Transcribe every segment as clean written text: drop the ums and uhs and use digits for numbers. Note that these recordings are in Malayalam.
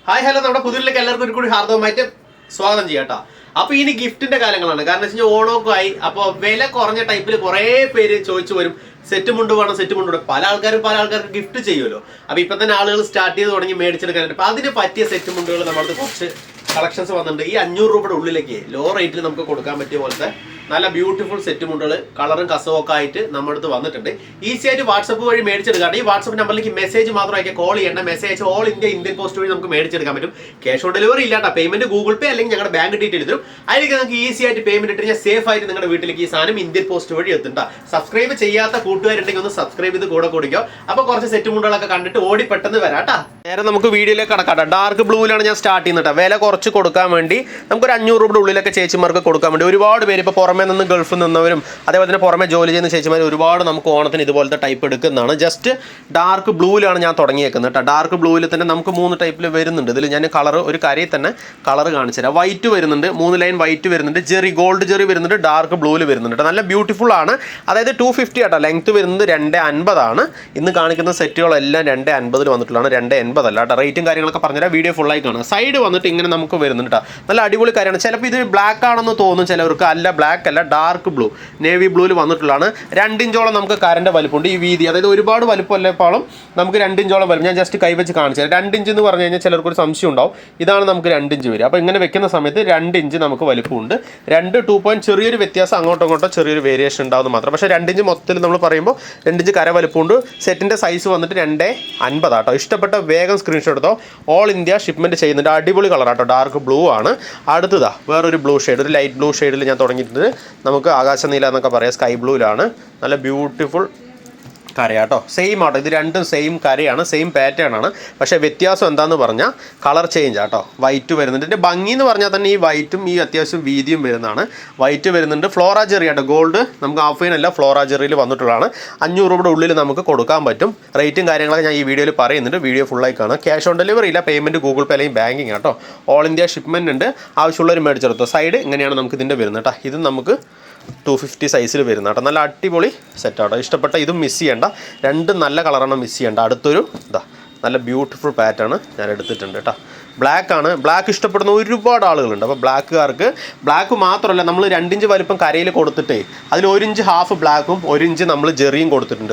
ഹായ് ഹലോ, നമ്മുടെ പുതിയതിലേക്ക് എല്ലാവർക്കും ഒരു കൂടി ഹാർദവമായിട്ട് സ്വാഗതം ചെയ്യാം കേട്ടോ. അപ്പൊ ഇനി ഗിഫ്റ്റിന്റെ കാലങ്ങളാണ്. കാരണം വെച്ചാൽ ഓണമൊക്കെ ആയി. അപ്പോൾ വില കുറഞ്ഞ ടൈപ്പിൽ കുറേ പേര് ചോദിച്ചു വരും, സെറ്റ് മുണ്ട് വേണം, സെറ്റ് മുണ്ട് വേണം. പല ആൾക്കാർക്ക് ഗിഫ്റ്റ് ചെയ്യുമല്ലോ. അപ്പൊ ഇപ്പൊ തന്നെ ആളുകൾ സ്റ്റാർട്ട് ചെയ്ത് തുടങ്ങി മേടിച്ചെടുക്കാനായിട്ട്. അപ്പൊ അതിന് പറ്റിയ സെറ്റ് മുണ്ടുകൾ നമ്മളത് കുറച്ച് കളക്ഷൻസ് വന്നിട്ടുണ്ട്. ഈ 500 രൂപയുടെ ഉള്ളിലേക്ക് ലോ റേറ്റിൽ നമുക്ക് കൊടുക്കാൻ പറ്റിയ പോലത്തെ നല്ല ബ്യൂട്ടിഫുൾ സെറ്റ് മുണ്ടുകൾ കളറും കസവും ഒക്കെ ആയിട്ട് നമ്മുടെ അടുത്ത് വന്നിട്ടുണ്ട്. ഈസി ആയിട്ട് വാട്സപ്പ് വഴി മേടിച്ചെടുക്കാം. ഈ വാട്സപ്പ് നമ്പറിലേക്ക് മെസ്സേജ് മാത്രം അയക്കുക, കോൾ ചെയ്യേണ്ട. മെസ്സേജ് ഓൾ ഇന്ത്യൻ പോസ്റ്റ് വഴി നമുക്ക് മേടിച്ചെടുക്കാൻ പറ്റും. ക്യാഷ് ഓൺ ഡെലിവറി ഇല്ലാട്ടോ. പേയ്മെന്റ് ഗൂഗിൾ പേ അല്ലെങ്കിൽ ഞങ്ങളുടെ ബാങ്ക് ഡീറ്റെയിൽ തരും. അതിലേക്ക് നിങ്ങൾക്ക് ഈസി ആയിട്ട് പേയ്മെന്റ് ഇട്ട് കഴിഞ്ഞാൽ സേഫ് ആയിട്ട് നിങ്ങളുടെ വീട്ടിലേക്ക് ഈ സാധനം ഇന്ത്യൻ പോസ്റ്റ് വഴി എത്തും. സബ്സ്ക്രൈബ് ചെയ്യാത്ത കൂട്ടുകാരുണ്ടെങ്കിൽ ഒന്ന് സബ്സ്ക്രൈബ് ചെയ്ത് കൂടെ കൊടുക്കുക. അപ്പോൾ കുറച്ച് സെറ്റ് മുണ്ടുകളൊക്കെ കണ്ടിട്ട് ഓടി പെട്ടെന്ന് വരാട്ടാ. നേരെ നമുക്ക് വീഡിയോയിലേക്ക് കടക്കാട്ടോ. ഡാർക്ക് ബ്ലൂവിലാണ് ഞാൻ സ്റ്റാർട്ട് ചെയ്യുന്നത്. വില കുറച്ച് കൊടുക്കാൻ വേണ്ടി നമുക്കൊരു 500 രൂപയുടെ ഉള്ളിലൊക്കെ ചേച്ചിമാർക്ക് കൊടുക്കാൻ വേണ്ടി ഒരുപാട് പേര് ഇപ്പോൾ പുറമേ നിന്ന് ഗൾഫിൽ നിന്നവരും അതേപോലെ തന്നെ പുറമെ ജോലി ചെയ്യുന്ന ചേച്ചിമാർ ഒരുപാട് നമുക്ക് ഓണത്തിന് ഇതുപോലത്തെ ടൈപ്പ് എടുക്കുന്നതാണ്. ജസ്റ്റ് ഡാർക്ക് ബ്ലൂവിലാണ് ഞാൻ തുടങ്ങിയേക്കുന്നത് കേട്ടോ. ഡാർക്ക് ബ്ലൂവിൽ തന്നെ നമുക്ക് 3 ടൈപ്പിൽ വരുന്നുണ്ട്. ഇതിൽ ഞാൻ കളർ ഒരു കരയിൽ തന്നെ കളർ കാണിച്ചു തരാം. വൈറ്റ് വരുന്നുണ്ട്, 3 ലൈൻ വൈറ്റ് വരുന്നുണ്ട്, ഗോൾഡ് ജെറി വരുന്നുണ്ട്, ഡാർക്ക് ബ്ലൂവിൽ വരുന്നുണ്ട്. നല്ല ബ്യൂട്ടിഫുൾ ആണ്. അതായത് 250 ആട്ടോ. ലെങ്ത് വരുന്നത് 250 ആണ്. ഇന്ന് കാണിക്കുന്ന സെറ്റുകളെല്ലാം 250 വന്നിട്ടുള്ളതാണ്, 280 അല്ല കേട്ടോ. റേറ്റും കാര്യങ്ങളൊക്കെ പറഞ്ഞുതരാം. വീഡിയോ ഫുള്ളായി കാണാം. സൈഡ് വന്നിട്ട് ഇങ്ങനെ നമുക്ക് വരുന്നുണ്ട് കേട്ടോ. നല്ല അടിപൊളി കാര്യമാണ്. ചിലപ്പോൾ ഇത് ബ്ലാക്ക് ആണെന്ന് തോന്നും ചിലവർക്ക്. അല്ല, ബ്ലാക്ക് അല്ല, ഡാർക്ക് ബ്ലൂ, നേവി ബ്ലൂവിൽ വന്നിട്ടുള്ളതാണ്. 2 ഇഞ്ചോളം നമുക്ക് കരൻ്റെ വലിപ്പമുണ്ട്. ഈ വീതി അതായത് ഒരുപാട് വലിപ്പമല്ലേപ്പോഴും നമുക്ക് 2 ഇഞ്ചോളം വരും. ഞാൻ ജസ്റ്റ് കൈവച്ച് കാണിച്ചു തരാം. 2 ഇഞ്ച് എന്ന് പറഞ്ഞു കഴിഞ്ഞാൽ ചിലർക്കൊരു സംശയം ഉണ്ടാവും. ഇതാണ് നമുക്ക് 2 ഇഞ്ച് വരും. അപ്പോൾ ഇങ്ങനെ വെക്കുന്ന സമയത്ത് 2 ഇഞ്ച് നമുക്ക് വലിപ്പമുണ്ട്. 2 പോയിന്റ് ചെറിയൊരു വ്യത്യാസം അങ്ങോട്ടും ഇങ്ങോട്ടോ ചെറിയൊരു വേരിയേഷൻ ഉണ്ടാവുന്ന മാത്രം. പക്ഷേ 2 ഇഞ്ച് മൊത്തത്തിൽ നമ്മൾ പറയുമ്പോൾ 2 ഇഞ്ച് കര വലിപ്പമുണ്ട്. സെറ്റിൻ്റെ സൈസ് വന്നിട്ട് 250 ആട്ടോ. ഇഷ്ടപ്പെട്ട വേഗം സ്ക്രീൻഷോട്ട് എടുത്തോ. ഓൾ ഇന്ത്യ ഷിപ്മെൻറ്റ് ചെയ്യുന്നുണ്ട്. അടിപൊളി കളറാട്ടോ. ഡാർക്ക് ബ്ലൂ ആണ്. അടുത്തതാ വേറൊരു ബ്ലൂ ഷെയ്ഡ്, ഒരു ലൈറ്റ് ബ്ലൂ ഷെയ്ഡിൽ ഞാൻ തുടങ്ങിയിട്ടുണ്ട്. നമുക്ക് ആകാശനീല എന്നൊക്കെ പറയാം. സ്കൈ ബ്ലൂവിലാണ്. നല്ല ബ്യൂട്ടിഫുൾ കരയാട്ടോ. സെയിം ആട്ടോ. ഇത് രണ്ടും സെയിം കരയാണ്, സെയിം പാറ്റേൺ ആണ്. പക്ഷേ വ്യത്യാസം എന്താണെന്ന് പറഞ്ഞാൽ കളർ ചേഞ്ച് ആട്ടോ. വൈറ്റ് വരുന്നുണ്ട്. ഇതിൻ്റെ ഭംഗി എന്ന് പറഞ്ഞാൽ തന്നെ ഈ വൈറ്റും ഈ അത്യാവശ്യം വീതിയും വരുന്നതാണ്. വൈറ്റ് വരുന്നുണ്ട്. ഫ്ലോറ ജെറി ആട്ടോ. ഗോൾഡ് നമുക്ക് ഹാഫ് ഫൈനല്ല, ഫ്ലോറ ജെറിയിൽ വന്നിട്ടുള്ളതാണ്. 500 രൂപയുടെ ഉള്ളിൽ നമുക്ക് കൊടുക്കാൻ പറ്റും. റേറ്റും കാര്യങ്ങളൊക്കെ ഞാൻ ഈ വീഡിയോയിൽ പറയുന്നുണ്ട്. വീഡിയോ ഫുള്ളായി കാണാം. ക്യാഷ് ഓൺ ഡെലിവറി ഇല്ല, പേയ്മെൻറ്റ് ഗൂഗിൾ പേ അല്ലെങ്കിൽ ബാങ്കിങ് ആട്ടോ. ഓൾ ഇന്ത്യ ഷിപ്മെൻറ്റ് ഉണ്ട്. ആവശ്യമുള്ളവർ മേടിച്ചെടുത്തോ. സൈഡ് ഇങ്ങനെയാണ് നമുക്ക് ഇതിൻ്റെ വരുന്നത് കേട്ടോ. ഇത് നമുക്ക് 250 സൈസിൽ വരുന്ന കേട്ടോ. നല്ല അടിപൊളി സെറ്റാട്ടോ. ഇഷ്ടപ്പെട്ട ഇതും മിസ് ചെയ്യേണ്ട. രണ്ടും നല്ല കളറാണ്, മിസ് ചെയ്യേണ്ട. അടുത്തൊരു ഇതാ നല്ല ബ്യൂട്ടിഫുൾ പാറ്റേൺ ഞാൻ എടുത്തിട്ടുണ്ട് കേട്ടോ. ബ്ലാക്ക് ആണ്. ബ്ലാക്ക് ഇഷ്ടപ്പെടുന്ന ഒരുപാട് ആളുകളുണ്ട്. അപ്പോൾ ബ്ലാക്കുകാർക്ക് ബ്ലാക്ക് മാത്രമല്ല, നമ്മൾ 2 ഇഞ്ച് വലിപ്പം കരയിൽ കൊടുത്തിട്ടേ അതിൽ 1 ഇഞ്ച് ഹാഫ് ബ്ലാക്കും 1 ഇഞ്ച് നമ്മൾ ജെറിയും കൊടുത്തിട്ടുണ്ട്.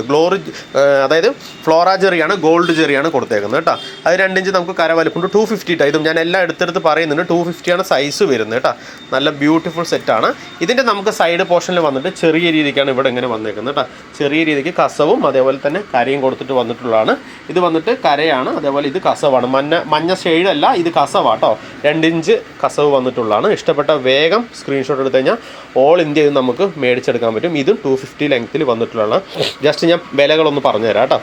അതായത് ഫ്ലോറ ജെറിയാണ്, ഗോൾഡ് ജെറിയാണ് കൊടുത്തേക്കുന്നത് കേട്ടോ. അത് 2 ഇഞ്ച് നമുക്ക് കര വലിപ്പമുണ്ട്. 250 കേട്ടോ. ഇതും ഞാൻ എല്ലാം എടുത്തെടുത്ത് പറയുന്നുണ്ട്. 250 ആണ് സൈസ് വരുന്നത് കേട്ടോ. നല്ല ബ്യൂട്ടിഫുൾ സെറ്റാണ്. ഇതിൻ്റെ നമുക്ക് സൈഡ് പോർഷനിൽ വന്നിട്ട് ചെറിയ രീതിക്കാണ് ഇവിടെ ഇങ്ങനെ വന്നേക്കുന്നത് കേട്ടോ. ചെറിയ രീതിക്ക് കസവും അതേപോലെ തന്നെ കരയും കൊടുത്തിട്ട് വന്നിട്ടുള്ളതാണ്. ഇത് വന്നിട്ട് കരയാണ്, അതേപോലെ ഇത് കസവാണ്. മഞ്ഞ ഷെയ്ഡല്ല, ഇത് കസവാട്ടോ. 2 ഇഞ്ച് കസവ് വന്നിട്ടുള്ളതാണ്. ഇഷ്ടപ്പെട്ട വേഗം സ്ക്രീൻഷോട്ട് എടുത്തു കഴിഞ്ഞാൽ ഓൾ ഇന്ത്യ ഇത് നമുക്ക് മേടിച്ചെടുക്കാൻ പറ്റും. ഇതും 250 ലെങ്ത്തിൽ വന്നിട്ടുള്ളതാണ്. ജസ്റ്റ് ഞാൻ വിലകളൊന്ന് പറഞ്ഞുതരാം കേട്ടോ.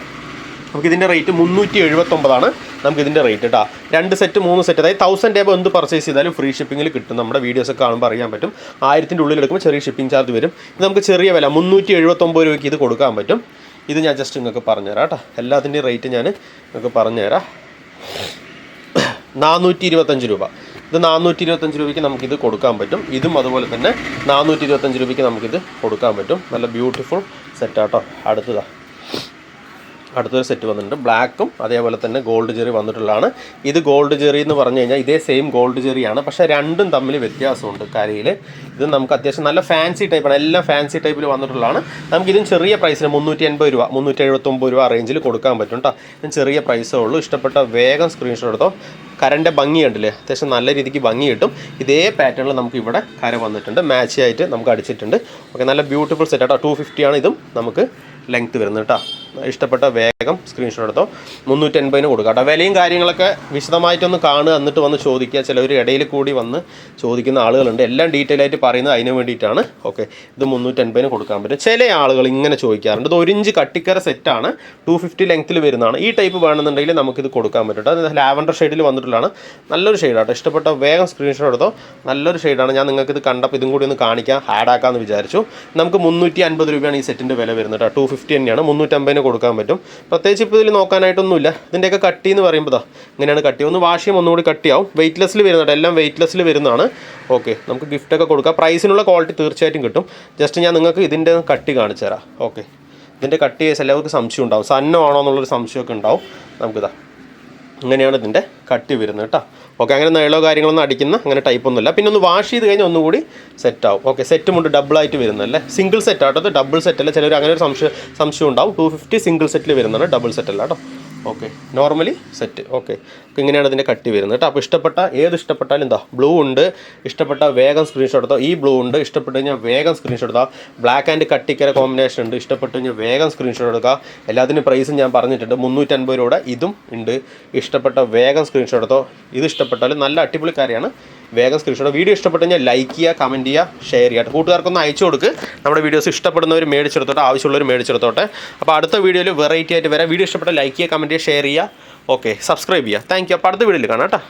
നമുക്കിതിൻ്റെ റേറ്റ് 379 ആണ് നമുക്കിതിൻ്റെ റേറ്റ് കേട്ടോ. 2 സെറ്റ് 3 സെറ്റ് അതായത് 1000 രൂപ എന്ത് പർച്ചേസ് ചെയ്താലും ഫ്രീ ഷിപ്പിങ്ങിൽ കിട്ടും. നമ്മുടെ വീഡിയോസൊക്കെ കാണുമ്പോൾ അറിയാൻ പറ്റും. 1000-ൻ്റെ ഉള്ളിൽ എടുക്കുമ്പോൾ ചെറിയ ഷിപ്പിംഗ് ചാർജ് വരും. ഇത് നമുക്ക് ചെറിയ വില 379 രൂപയ്ക്ക് ഇത് കൊടുക്കാൻ പറ്റും. ഇത് ഞാൻ ജസ്റ്റ് നിങ്ങൾക്ക് പറഞ്ഞുതരാം കേട്ടോ. എല്ലാത്തിൻ്റെയും റേറ്റ് ഞാൻ നിങ്ങൾക്ക് പറഞ്ഞുതരാം. 425 രൂപ. ഇത് 425 രൂപയ്ക്ക് നമുക്കിത് കൊടുക്കാൻ പറ്റും. ഇതും അതുപോലെ തന്നെ 425 രൂപയ്ക്ക് നമുക്കിത് കൊടുക്കാൻ പറ്റും. നല്ല ബ്യൂട്ടിഫുൾ സെറ്റാട്ടോ. അടുത്തൊരു സെറ്റ് വന്നിട്ടുണ്ട്. ബ്ലാക്കും അതേപോലെ തന്നെ ഗോൾഡ് ജെറി വന്നിട്ടുള്ളതാണ്. ഇത് ഗോൾഡ് ജെറി എന്ന് പറഞ്ഞു കഴിഞ്ഞാൽ ഇതേ സെയിം ഗോൾഡ് ജെറിയാണ്. പക്ഷേ രണ്ടും തമ്മിൽ വ്യത്യാസമുണ്ട് കരയിൽ. ഇത് നമുക്ക് അത്യാവശ്യം നല്ല ഫാൻസി ടൈപ്പാണ്. എല്ലാം ഫാൻസി ടൈപ്പിൽ വന്നിട്ടുള്ളതാണ്. നമുക്കിതും ചെറിയ പ്രൈസിന് 380 രൂപ 379 രൂപ റേഞ്ചിൽ കൊടുക്കാൻ പറ്റും കേട്ടോ. ഇതിന് ചെറിയ പ്രൈസേ ഉള്ളൂ. ഇഷ്ടപ്പെട്ട വേഗം സ്ക്രീൻഷോട്ട് എടുത്തോ. കരൻ്റെ ഭംഗി കണ്ടില്ലേ, അത്യാവശ്യം നല്ല രീതിക്ക് ഭംഗി കിട്ടും. ഇതേ പാറ്റേണിൽ നമുക്ക് ഇവിടെ കര വന്നിട്ടുണ്ട്, മാച്ച് ആയിട്ട് നമുക്ക് അടിച്ചിട്ടുണ്ട്. ഓക്കെ, നല്ല ബ്യൂട്ടിഫുൾ സെറ്റ് കേട്ടോ. 250 ആണ് ഇതും നമുക്ക് ലെങ്ത്ത് വരുന്നത് കേട്ടോ. ഇഷ്ടപ്പെട്ട വേഗം സ്ക്രീൻഷോട്ട് എടുത്തോ. 380 കൊടുക്കാം കേട്ടോ. വിലയും കാര്യങ്ങളൊക്കെ വിശദമായിട്ടൊന്ന് കാണുക, എന്നിട്ട് വന്ന് ചോദിക്കുക. ചിലവർ ഇടയിൽ കൂടി വന്ന് ചോദിക്കുന്ന ആളുകളുണ്ട്. എല്ലാം ഡീറ്റെയിൽ ആയിട്ട് പറയുന്നത് അതിന് വേണ്ടിയിട്ടാണ്. ഓക്കെ, ഇത് 380 കൊടുക്കാൻ പറ്റും. ചില ആളുകൾ ഇങ്ങനെ ചോദിക്കാറുണ്ട്. ഇത് 1 ഇഞ്ച് കട്ടിക്കര സെറ്റാണ്, 250 ലെങ്ത്തിൽ വരുന്നതാണ്. ഈ ടൈപ്പ് വേണമെന്നുണ്ടെങ്കിൽ നമുക്കിത് കൊടുക്കാൻ പറ്റും കേട്ടോ. അത് ലാവൻഡർ ഷെയ്ഡിൽ വന്നിട്ടുള്ളതാണ്. നല്ലൊരു ഷെയ്ഡാട്ടോ. ഇഷ്ടപ്പെട്ട വേഗം സ്ക്രീൻഷോട്ട് എടുത്തോ. നല്ലൊരു ഷെയ്ഡാണ്. ഞാൻ നിങ്ങൾക്ക് ഇത് കണ്ടപ്പോൾ ഇതും കൂടി ഒന്ന് കാണിക്കാം, ആഡാക്കാമെന്ന് വിചാരിച്ചു. നമുക്ക് 350 രൂപയാണ് ഈ സെറ്റിൻ്റെ വില വരുന്നത് കേട്ടോ. 250 തന്നെയാണ്. 350 കൊടുക്കാൻ പറ്റും. പ്രത്യേകിച്ച് ഇപ്പോൾ ഇതിൽ നോക്കാനായിട്ടൊന്നുമില്ല. ഇതിൻ്റെയൊക്കെ കട്ടി എന്ന് പറയുമ്പോൾ ഇങ്ങനെയാണ് കട്ടി. ഒന്ന് വാഷ് ചെയ്യുമ്പോൾ ഒന്നുകൂടി കട്ടിയാവും. വെയ്റ്റ്ലെസ്സിൽ വരുന്നുണ്ട്. എല്ലാം വെയ്റ്റ്ലെസ്സിൽ വരുന്നതാണ്. ഓക്കെ, നമുക്ക് ഗിഫ്റ്റൊക്കെ കൊടുക്കാം. പ്രൈസിനുള്ള ക്വാളിറ്റി തീർച്ചയായിട്ടും കിട്ടും. ജസ്റ്റ് ഞാൻ നിങ്ങൾക്ക് ഇതിൻ്റെ കട്ടി കാണിച്ചു തരാം. ഓക്കെ, ഇതിൻ്റെ കട്ടി എല്ലാവർക്കും സംശയം ഉണ്ടാവും. സന്നമാണോ എന്നുള്ളൊരു സംശയമൊക്കെ ഉണ്ടാവും. നമുക്കിതാ ഇങ്ങനെയാണ് ഇതിൻ്റെ കട്ടി വരുന്നത് കേട്ടോ. ഓക്കെ, അങ്ങനെ നീളോ കാര്യങ്ങളൊന്നും അടിക്കുന്ന അങ്ങനെ ടൈപ്പൊന്നുമില്ല. പിന്നെ ഒന്ന് വാഷ് ചെയ്ത് കഴിഞ്ഞാൽ ഒന്നുകൂടി സെറ്റാവും. ഓക്കെ, സെറ്റ് മുണ്ട് ഡബിളായിട്ട് വരുന്നതല്ലേ, സിംഗിൾ സെറ്റ് ആട്ടോ, അത് ഡബിൾ സെറ്റല്ല. ചിലർ അങ്ങനെ ഒരു സംശയം ഉണ്ടാവും. 250 സിംഗിൾ സെറ്റിൽ വരുന്നതാണ്, ഡബിൾ സെറ്റല്ല കേട്ടോ. Okay, normally set. ഓക്കെ, ഇങ്ങനെയാണ് ഇതിൻ്റെ കട്ടി വരുന്നത് കേട്ടോ. അപ്പോൾ ഇഷ്ടപ്പെട്ടാലും എന്താ ബ്ലൂ ഉണ്ട്, ഇഷ്ടപ്പെട്ട വേഗം സ്ക്രീൻഷോട്ട് എടുത്തോ. ഈ ബ്ലൂ ഉണ്ട്, ഇഷ്ടപ്പെട്ട് കഴിഞ്ഞാൽ വേഗം സ്ക്രീൻഷോട്ട് എടുത്താൽ. ബ്ലാക്ക് ആൻഡ് കട്ടിക്കര കോമ്പിനേഷൻ ഉണ്ട്, ഇഷ്ടപ്പെട്ട് കഴിഞ്ഞാൽ വേഗം സ്ക്രീൻഷോട്ട് എടുക്കുക. എല്ലാത്തിനും പ്രൈസും ഞാൻ പറഞ്ഞിട്ടുണ്ട്, 350 രൂപയുടെ ഇതും ഉണ്ട്. ഇഷ്ടപ്പെട്ട വേഗം സ്ക്രീൻഷോട്ട് എടുത്തോ. ഇത് ഇഷ്ടപ്പെട്ടാലും നല്ല അടിപൊളിക്കാരെയാണ്, വേഗം സ്ക്രീൻഷോട്ട്. വീഡിയോ ഇഷ്ടപ്പെട്ട് കഴിഞ്ഞാൽ ലൈക്ക് ചെയ്യുക, കമൻറ്റ് ചെയ്യുക, ഷെയർ ചെയ്യുക. കൂട്ടുകാർക്കൊന്ന് അയച്ചു കൊടുക്ക്. നമ്മുടെ വീഡിയോസ് ഇഷ്ടപ്പെടുന്നവർ മേടിച്ചെടുത്തോട്ടെ, ആവശ്യമുള്ളവർ മേടിച്ചെടുത്തോട്ടെ. അപ്പോൾ അടുത്ത വീഡിയോയിൽ വെറൈറ്റി ആയിട്ട് വരാം. വീഡിയോ ഇഷ്ടപ്പെട്ട ലൈക്ക് ചെയ്യുക, കമൻറ്റ് ചെയ്യുക, ഷെയർ ചെയ്യുക. ഓക്കെ, സബ്സ്ക്രൈബ് ചെയ്യുക. Thank you. അപ്പോൾ അടുത്ത വീഡിയോയിൽ കാണാം കേട്ടോ.